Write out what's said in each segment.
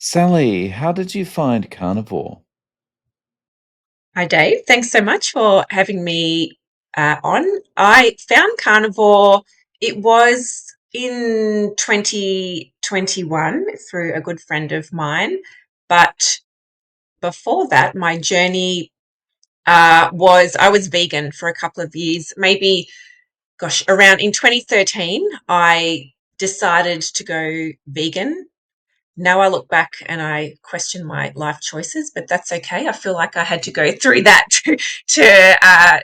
Sally, how did you find carnivore? Hi, Dave. Thanks so much for having me on. I found carnivore, it was in 2021 through a good friend of mine. But before that, my journey was I was vegan for a couple of years, maybe, gosh, around in 2013, I decided to go vegan. Now I look back and I question my life choices, but that's okay. I feel like I had to go through that to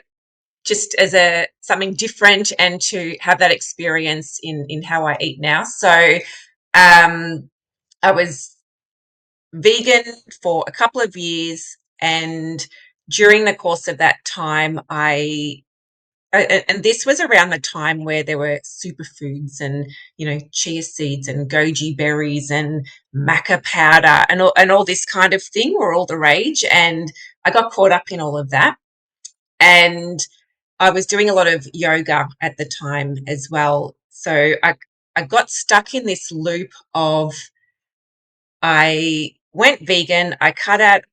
just as a something different and to have that experience in how I eat now. So I was vegan for a couple of years, and during the course of that time, and this was around the time where there were superfoods and chia seeds and goji berries and maca powder and all this kind of thing were all the rage, and I got caught up in all of that. And I was doing a lot of yoga at the time as well. So I got stuck in this loop of I went vegan, I cut out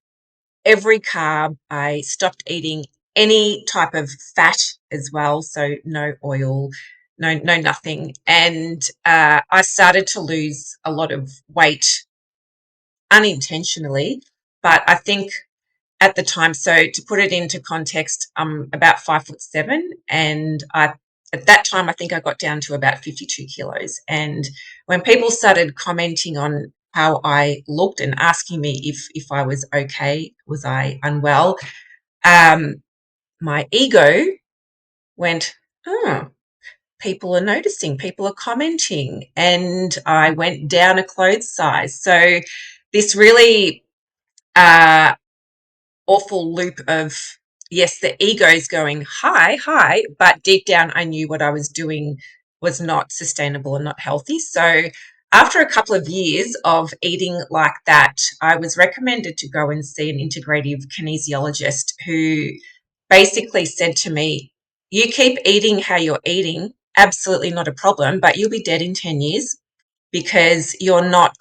every carb, I stopped eating any type of fat as well, so no oil, no nothing. And I started to lose a lot of weight unintentionally, but I think at the time. So to put it into context, I'm about 5'7", and I at that time I think I got down to about 52 kilos. And when people started commenting on how I looked and asking me if I was okay, was I unwell, um, my ego went, oh, people are noticing, people are commenting, and I went down a clothes size. So this really awful loop of, yes, the ego's going high, high, but deep down I knew what I was doing was not sustainable and not healthy. So after a couple of years of eating like that, I was recommended to go and see an integrative kinesiologist who basically said to me, you keep eating how you're eating, absolutely not a problem, but you'll be dead in 10 years because you're not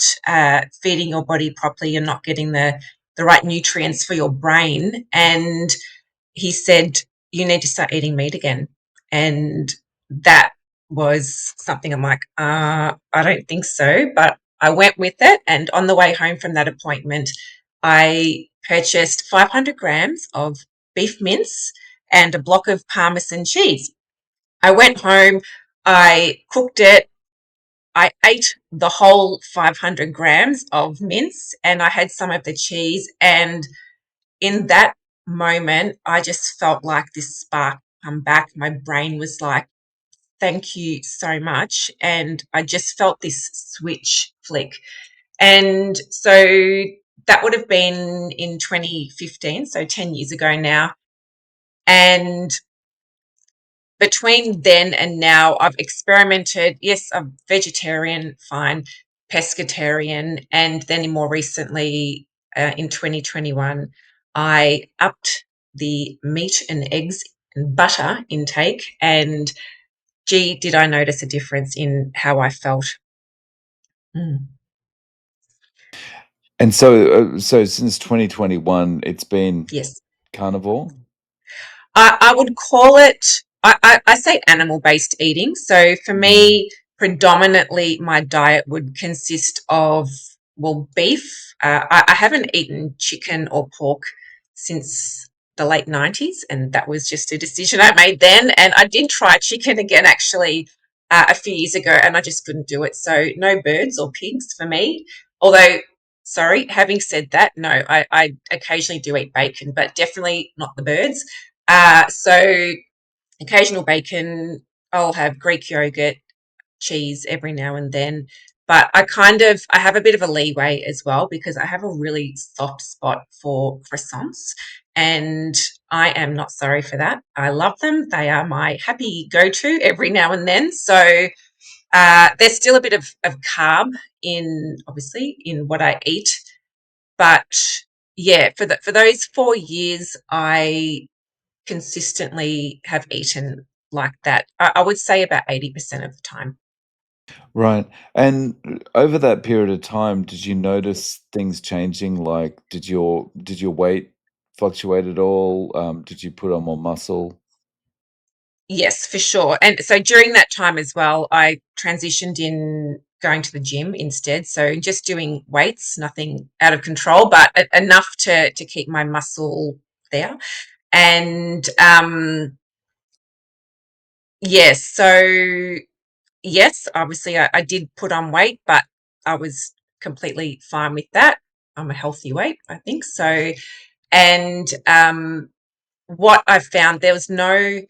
feeding your body properly. You're not getting the right nutrients for your brain. And he said, you need to start eating meat again. And that was something I'm like, I don't think so. But I went with it. And on the way home from that appointment, I purchased 500 grams of beef mince and a block of Parmesan cheese. I went home, I cooked it, I ate the whole 500 grams of mince, and I had some of the cheese. And in that moment, I just felt like this spark come back. My brain was like, thank you so much. And I just felt this switch flick. And so that would have been in 2015, so 10 years ago now. And between then and now, I've experimented. Yes, I'm vegetarian, fine, pescatarian, and then more recently, in 2021, I upped the meat and eggs and butter intake. And gee, did I notice a difference in how I felt. Mm. And so since 2021, it's been Yes. carnivore? I would call it, I say animal based eating. So for Mm. me, predominantly my diet would consist of, well, beef. I haven't eaten chicken or pork since the late 90s, and that was just a decision I made then. And I did try chicken again actually a few years ago, and I just couldn't do it. So no birds or pigs for me. Although, sorry, having said that, no, I occasionally do eat bacon, but definitely not the birds. So occasional bacon, I'll have Greek yogurt, cheese every now and then. But I have a bit of a leeway as well because I have a really soft spot for croissants, and I am not sorry for that. I love them. They are my happy go-to every now and then. So there's still a bit of carb in, obviously, in what I eat. But yeah, for those 4 years, I consistently have eaten like that. I would say about 80% of the time. Right. And over that period of time, did you notice things changing? Like, did your weight fluctuate at all? Did you put on more muscle? Yes, for sure. And so during that time as well, I transitioned in going to the gym instead. So just doing weights, nothing out of control, but enough to keep my muscle there. And yes, so yes, obviously I did put on weight, but I was completely fine with that. I'm a healthy weight, I think. So, and what I found, there was none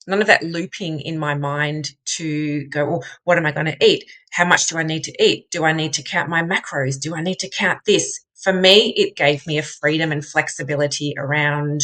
of that looping in my mind to go, well, what am I going to eat? How much do I need to eat? Do I need to count my macros? Do I need to count this? For me, it gave me a freedom and flexibility around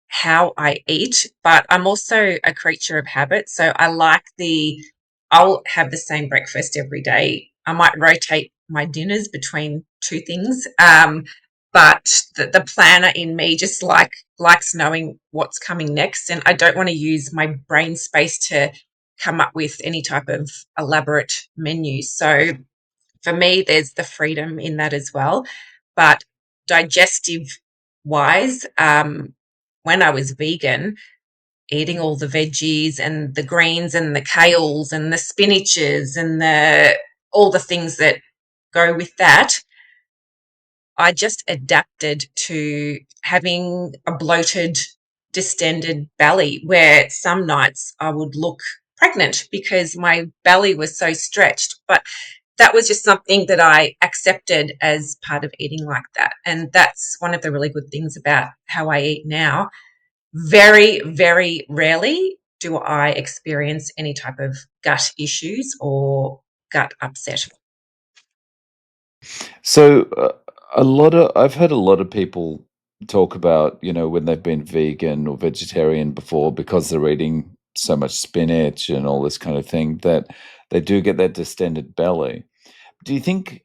how I eat, but I'm also a creature of habit. So I'll have the same breakfast every day. I might rotate my dinners between two things. But the planner in me just likes knowing what's coming next. And I don't want to use my brain space to come up with any type of elaborate menu. So for me, there's the freedom in that as well. But digestive wise, when I was vegan, eating all the veggies and the greens and the kales and the spinaches and the all the things that go with that, I just adapted to having a bloated, distended belly where some nights I would look pregnant because my belly was so stretched. But that was just something that I accepted as part of eating like that. And that's one of the really good things about how I eat now. Very, very rarely do I experience any type of gut issues or gut upset. So I've heard a lot of people talk about, when they've been vegan or vegetarian before because they're eating so much spinach and all this kind of thing that they do get that distended belly. Do you think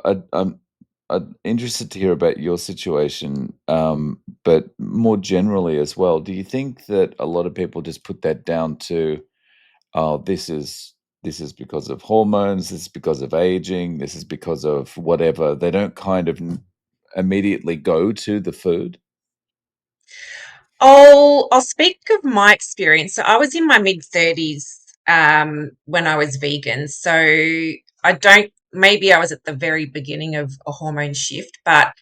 I'm interested to hear about your situation, but more generally as well, do you think that a lot of people just put that down to, oh, this is because of hormones, this is because of aging, this is because of whatever. They don't kind of immediately go to the food. I'll speak of my experience. So I was in my mid 30s when I was vegan. So I don't, maybe I was at the very beginning of a hormone shift, but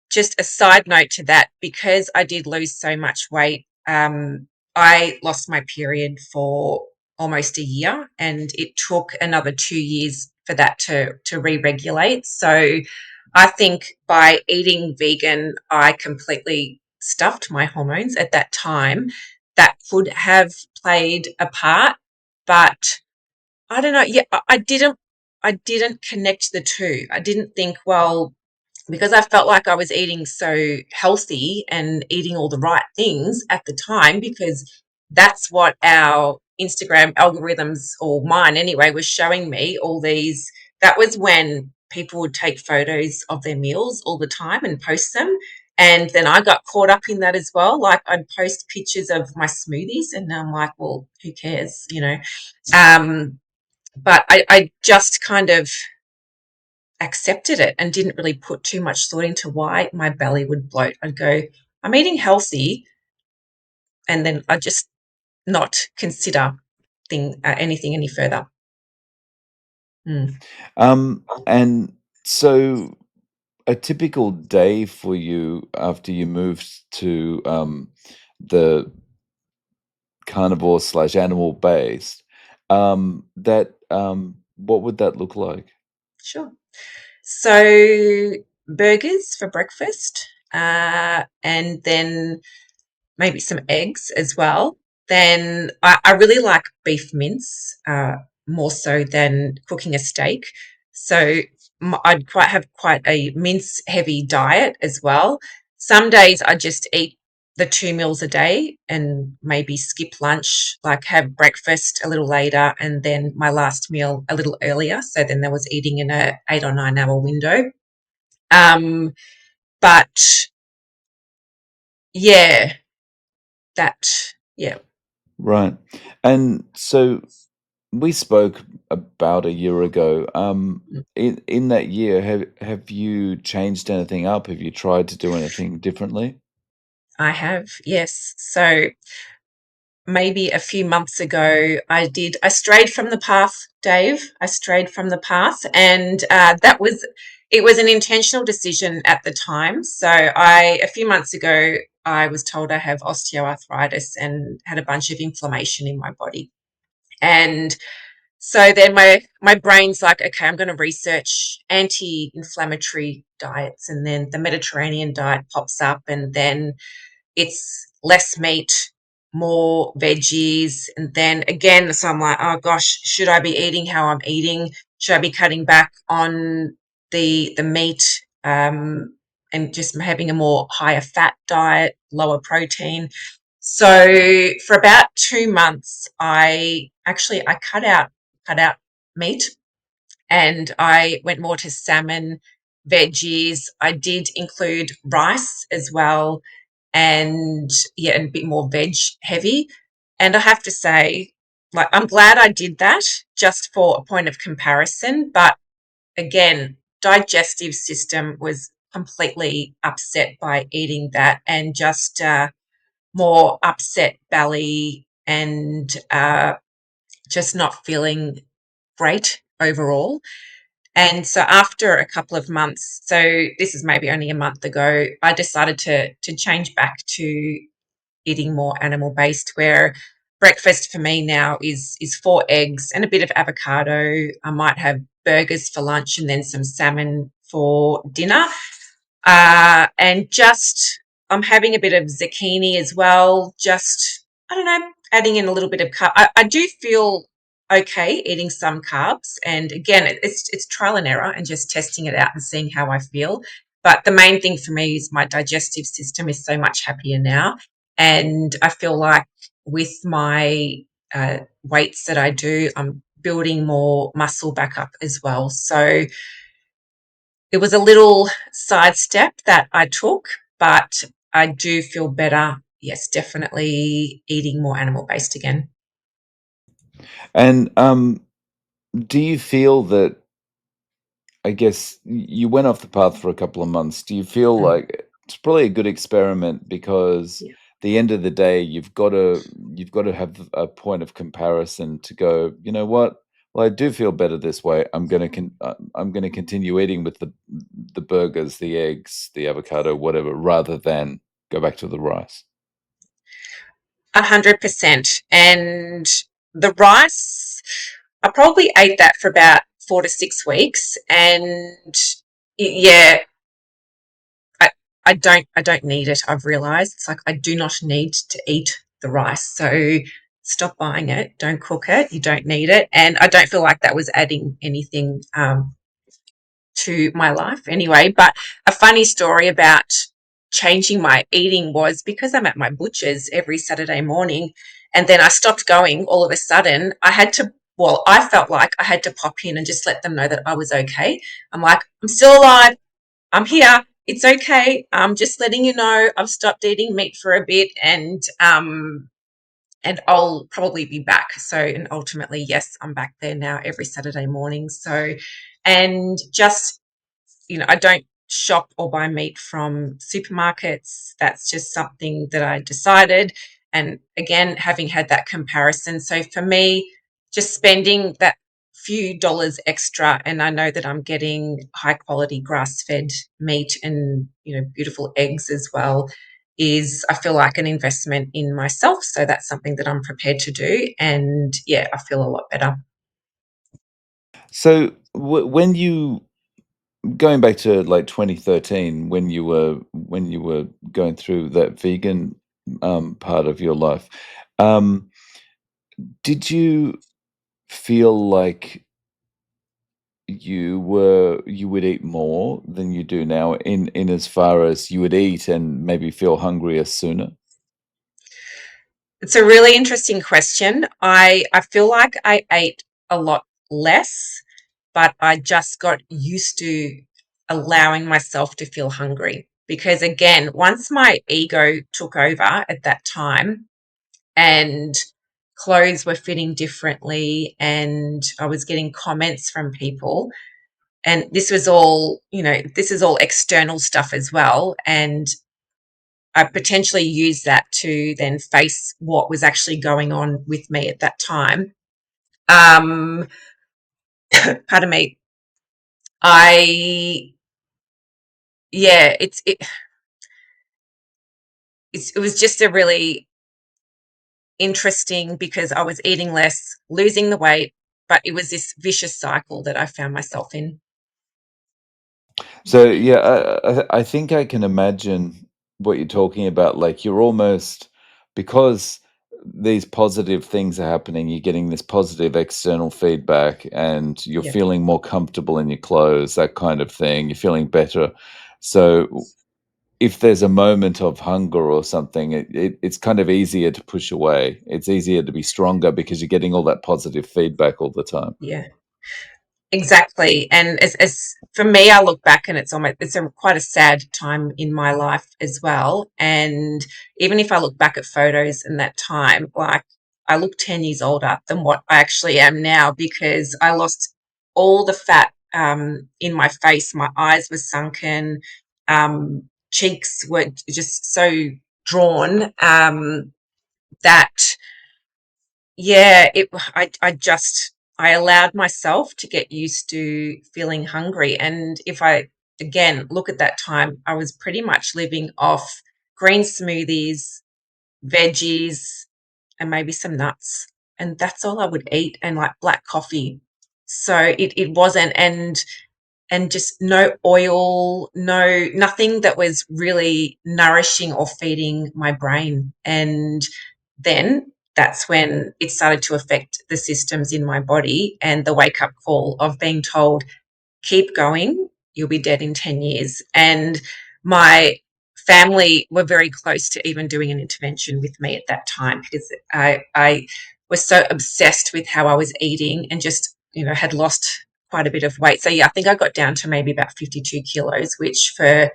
just a side note to that, because I did lose so much weight, I lost my period for almost a year, and it took another 2 years for that to re-regulate. So I think by eating vegan, I completely stuffed my hormones at that time. That could have played a part, but I don't know. Yeah, I didn't connect the two. I didn't think, well, because I felt like I was eating so healthy and eating all the right things at the time, because that's what our Instagram algorithms, or mine anyway, was showing me all these. That was when people would take photos of their meals all the time and post them. And then I got caught up in that as well. Like I'd post pictures of my smoothies, and I'm like, well, who cares? But I just kind of accepted it and didn't really put too much thought into why my belly would bloat. I'd go, I'm eating healthy, and then I'd just not consider anything any further. Mm, And so a typical day for you after you moved to the carnivore slash animal based, that what would that look like? sure. So burgers for breakfast, and then maybe some eggs as well. Then I really like beef mince, more so than cooking a steak. So I'd quite have quite a mince heavy diet as well. Some days I just eat the 2 meals a day and maybe skip lunch, like have breakfast a little later and then my last meal a little earlier. So then there was eating in a 8 or 9 hour window. Um, but yeah, that, yeah. Right. And so we spoke about a year ago. In that year, have you changed anything up? Have you tried to do anything differently? I have, yes. So maybe a few months ago, I strayed from the path, Dave. I strayed from the path, and it was an intentional decision at the time. So a few months ago, I was told I have osteoarthritis and had a bunch of inflammation in my body. And so then my brain's like, okay, I'm going to research anti-inflammatory diets, and then the Mediterranean diet pops up, and then it's less meat, more veggies. And then again, so I'm like, oh gosh, should I be eating how I'm eating? Should I be cutting back on the meat, and just having a more higher fat diet, lower protein? So for about 2 months, I cut out meat, and I went more to salmon, veggies. I did include rice as well, and yeah, and a bit more veg heavy. And I have to say, like, I'm glad I did that just for a point of comparison. But again, digestive system was completely upset by eating that, and just more upset belly, and just not feeling great overall. And so after a couple of months, so this is maybe only a month ago, I decided to change back to eating more animal based, where breakfast for me now is 4 eggs and a bit of avocado. I might have burgers for lunch and then some salmon for dinner. And just I'm having a bit of zucchini as well. Just, I don't know, adding in a little bit of carb. I do feel okay eating some carbs, and again, it's trial and error and just testing it out and seeing how I feel. But the main thing for me is my digestive system is so much happier now, and I feel like with my weights that I do, I'm building more muscle back up as well. So it was a little sidestep that I took, but I do feel better. Yes, definitely eating more animal based again. And do you feel that, I guess you went off the path for a couple of months. Do you feel Mm, like it's probably a good experiment because yeah. the end of the day, you've got to have a point of comparison to go, you know what? Well, I do feel better this way. I'm gonna continue eating with the burgers, the eggs, the avocado, whatever, rather than go back to the rice. 100%. And the rice, I probably ate that for about 4 to 6 weeks. And yeah, I, I don't need it. I've realized it's like I do not need to eat the rice. So stop buying it. Don't cook it. You don't need it. And I don't feel like that was adding anything to my life anyway. But a funny story about changing my eating was because I'm at my butcher's every Saturday morning, and then I stopped going all of a sudden. I felt like I had to pop in and just let them know that I was okay. I'm like, I'm still alive. I'm here. It's okay. I'm just letting you know I've stopped eating meat for a bit, and I'll probably be back. So, and ultimately, yes, I'm back there now every Saturday morning. So, and just, I don't shop or buy meat from supermarkets. That's just something that I decided. And again, having had that comparison. So for me, just spending that few dollars extra, and I know that I'm getting high quality grass fed meat and, beautiful eggs as well, is I feel like an investment in myself. So that's something that I'm prepared to do. And yeah, I feel a lot better. So when you going back to like 2013 when you were going through that vegan part of your life, um, did you feel like you would eat more than you do now in as far as you would eat and maybe feel hungrier sooner? It's a really interesting question. I feel like I ate a lot less, but I just got used to allowing myself to feel hungry. Because again, once my ego took over at that time, and clothes were fitting differently, and I was getting comments from people. And this was all, this is all external stuff as well. And I potentially used that to then face what was actually going on with me at that time. Um, Pardon me. I, yeah, it was just a really interesting, because I was eating less, losing the weight, but it was this vicious cycle that I found myself in. So yeah, I think I can imagine what you're talking about. Like you're almost because these positive things are happening, you're getting this positive external feedback, and you're Yeah, feeling more comfortable in your clothes, that kind of thing. You're feeling better. So if there's a moment of hunger or something, it's kind of easier to push away. It's easier to be stronger because you're getting all that positive feedback all the time. yeah. Exactly. And as for me, I look back and it's a quite a sad time in my life as well. And even if I look back at photos in that time, like I look 10 years older than what I actually am now, because I lost all the fat in my face. My eyes were sunken, cheeks were just so drawn, that yeah, I allowed myself to get used to feeling hungry. And if I again look at that time, I was pretty much living off green smoothies, veggies, and maybe some nuts. And that's all I would eat, and like black coffee. So it wasn't, and just no oil, nothing that was really nourishing or feeding my brain. And then that's when it started to affect the systems in my body, and the wake up call of being told, keep going, you'll be dead in 10 years. And my family were very close to even doing an intervention with me at that time, because I was so obsessed with how I was eating, and just, had lost quite a bit of weight. So yeah, I think I got down to maybe about 52 kilos, which for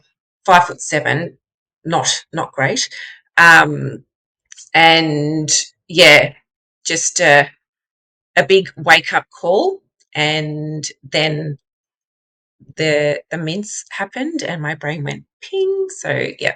5'7", not great. Um, and yeah, just a big wake up call. And then the mince happened, and my brain went ping. So yeah.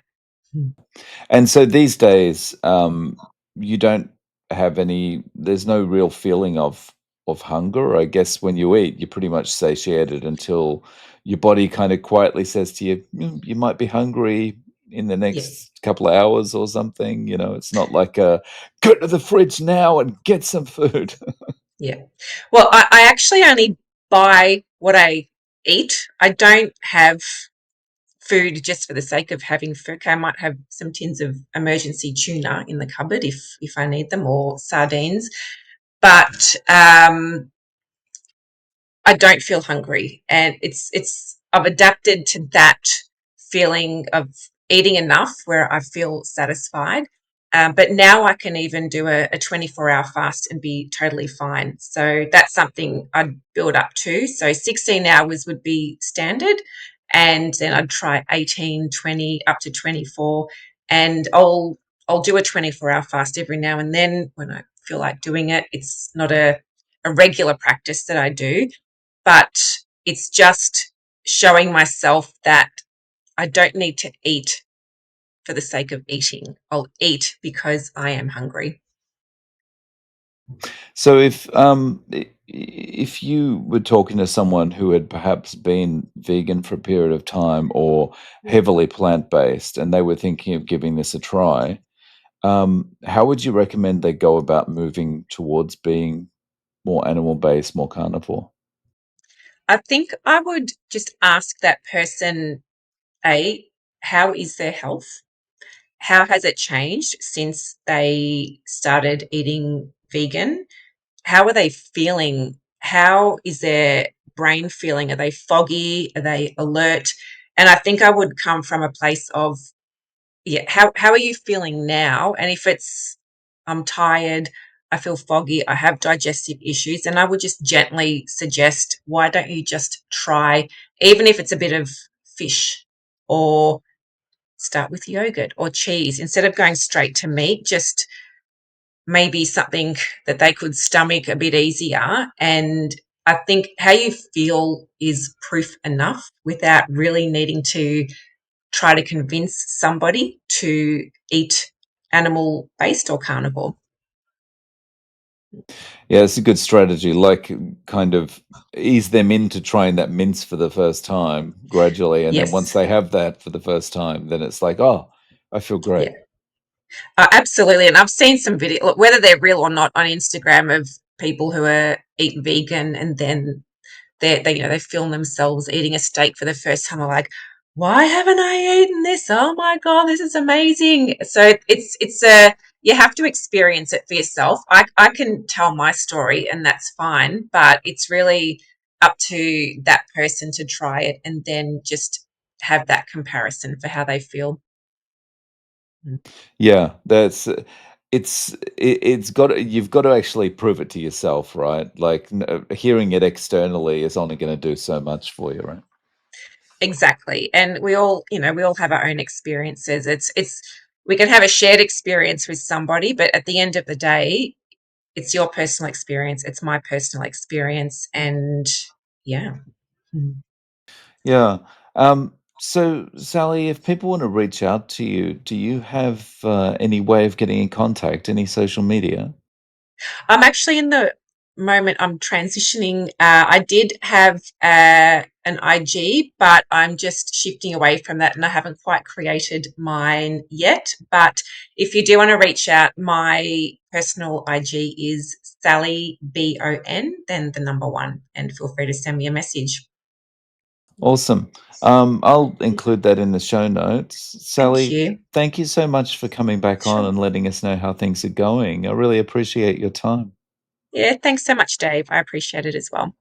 And so these days, you don't have any there's no real feeling of hunger. I guess when you eat, you're pretty much satiated until your body kind of quietly says to you, you might be hungry in the Yeah, next couple of hours or something. It's not like go to the fridge now and get some food. yeah. Well, I actually only buy what I eat. I don't have food just for the sake of having food. Okay, I might have some tins of emergency tuna in the cupboard if I need them, or sardines. But I don't feel hungry, and it's I've adapted to that feeling of eating enough where I feel satisfied. But now I can even do a 24-hour fast and be totally fine. So that's something I'd build up to. So 16 hours would be standard, and then I'd try 18, 20, up to 24, and I'll do a 24-hour fast every now and then when I feel like doing it. It's not a regular practice that I do, but it's just showing myself that I don't need to eat for the sake of eating. I'll eat because I am hungry. So if you were talking to someone who had perhaps been vegan for a period of time or heavily plant-based, and they were thinking of giving this a try, how would you recommend they go about moving towards being more animal-based, more carnivore? I think I would just ask that person, A, how is their health? How has it changed since they started eating vegan? How are they feeling? How is their brain feeling? Are they foggy? Are they alert? And I think I would come from a place of, yeah, how are you feeling now? And if it's, I'm tired, I feel foggy, I have digestive issues, and I would just gently suggest, why don't you just try, even if it's a bit of fish, or start with yogurt or cheese instead of going straight to meat. Just maybe something that they could stomach a bit easier. And I think how you feel is proof enough without really needing to try to convince somebody to eat animal based or carnivore. Yeah, it's a good strategy, like, kind of ease them into trying that mince for the first time gradually, and then once Yes. they have that for the first time, then it's like, "Oh, I feel Yeah. great." Absolutely. And I've seen some video, whether they're real or not, on Instagram of people who are eat vegan and then they film themselves eating a steak for the first time. They're like, why haven't I eaten this? Oh my God, this is amazing. So it's a you have to experience it for yourself. I can tell my story and that's fine, but it's really up to that person to try it and then just have that comparison for how they feel. Mm. Yeah, that's it's got you've got to actually prove it to yourself, right? Like, hearing it externally is only gonna do so much for you, right? Exactly. And we all have our own experiences. It's we can have a shared experience with somebody, but at the end of the day, it's your personal experience, it's my personal experience, and yeah. Mm. Yeah. So, Sally, if people want to reach out to you, do you have any way of getting in contact? Any social media? I'm actually in the moment I'm transitioning. I did have an IG, but I'm just shifting away from that and I haven't quite created mine yet. But if you do want to reach out, my personal IG is Sally BON, then the number one, and feel free to send me a message. Awesome. I'll include that in the show notes. Thank Sally, you. thank you so much for coming back on Sure. and letting us know how things are going. I really appreciate your time. Yeah, thanks so much, Dave. I appreciate it as well.